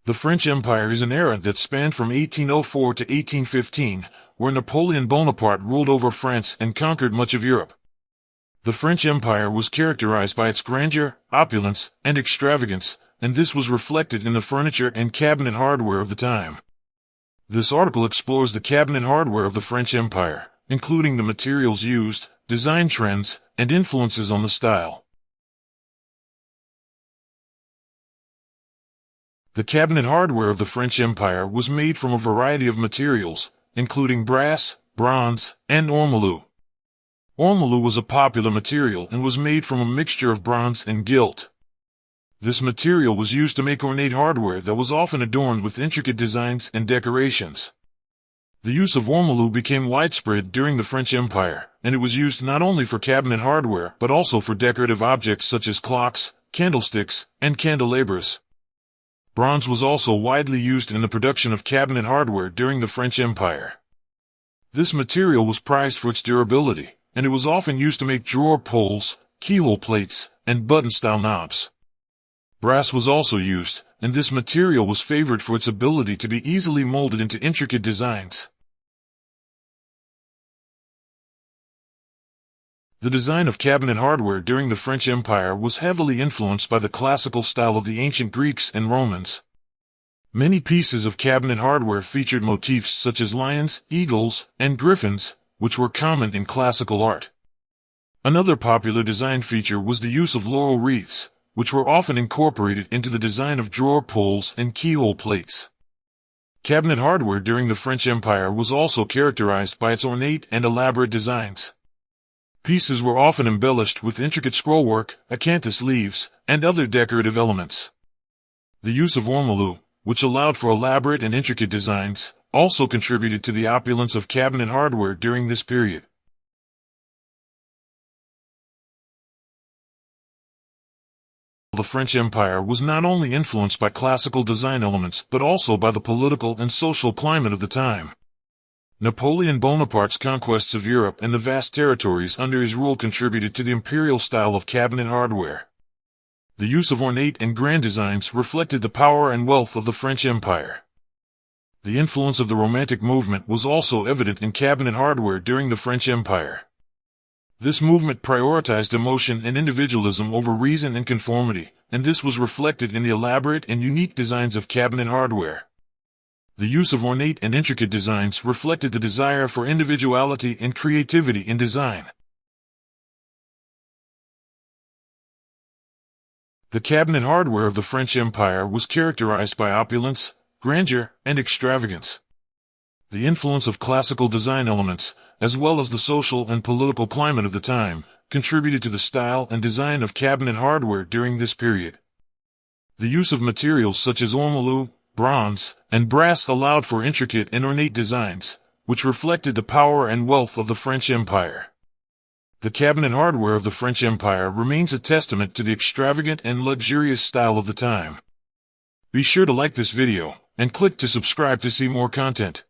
The French Empire is an era that spanned from 1804 to 1815, where Napoleon Bonaparte ruled over France and conquered much of Europe. The French Empire was characterized by its grandeur, opulence, and extravagance, and this was reflected in the furniture and cabinet hardware of the time. This article explores the cabinet hardware of the French Empire, including the materials used, design trends, and influences on the style. The cabinet hardware of the French Empire was made from a variety of materials, including brass, bronze, and ormolu. Ormolu was a popular material and was made from a mixture of bronze and gilt. This material was used to make ornate hardware that was often adorned with intricate designs and decorations. The use of ormolu became widespread during the French Empire, and it was used not only for cabinet hardware but also for decorative objects such as clocks, candlesticks, and candelabras. Bronze was also widely used in the production of cabinet hardware during the French Empire. This material was prized for its durability, and it was often used to make drawer pulls, keyhole plates, and button-style knobs. Brass was also used, and this material was favored for its ability to be easily molded into intricate designs. The design of cabinet hardware during the French Empire was heavily influenced by the classical style of the ancient Greeks and Romans. Many pieces of cabinet hardware featured motifs such as lions, eagles, and griffins, which were common in classical art. Another popular design feature was the use of laurel wreaths, which were often incorporated into the design of drawer pulls and keyhole plates. Cabinet hardware during the French Empire was also characterized by its ornate and elaborate designs. Pieces were often embellished with intricate scrollwork, acanthus leaves, and other decorative elements. The use of ormolu, which allowed for elaborate and intricate designs, also contributed to the opulence of cabinet hardware during this period. The French Empire was not only influenced by classical design elements but also by the political and social climate of the time. Napoleon Bonaparte's conquests of Europe and the vast territories under his rule contributed to the imperial style of cabinet hardware. The use of ornate and grand designs reflected the power and wealth of the French Empire. The influence of the Romantic movement was also evident in cabinet hardware during the French Empire. This movement prioritized emotion and individualism over reason and conformity, and this was reflected in the elaborate and unique designs of cabinet hardware. The use of ornate and intricate designs reflected the desire for individuality and creativity in design. The cabinet hardware of the French Empire was characterized by opulence, grandeur, and extravagance. The influence of classical design elements, as well as the social and political climate of the time, contributed to the style and design of cabinet hardware during this period. The use of materials such as ormolu, bronze, and brass allowed for intricate and ornate designs, which reflected the power and wealth of the French Empire. The cabinet hardware of the French Empire remains a testament to the extravagant and luxurious style of the time. Be sure to like this video, and click to subscribe to see more content.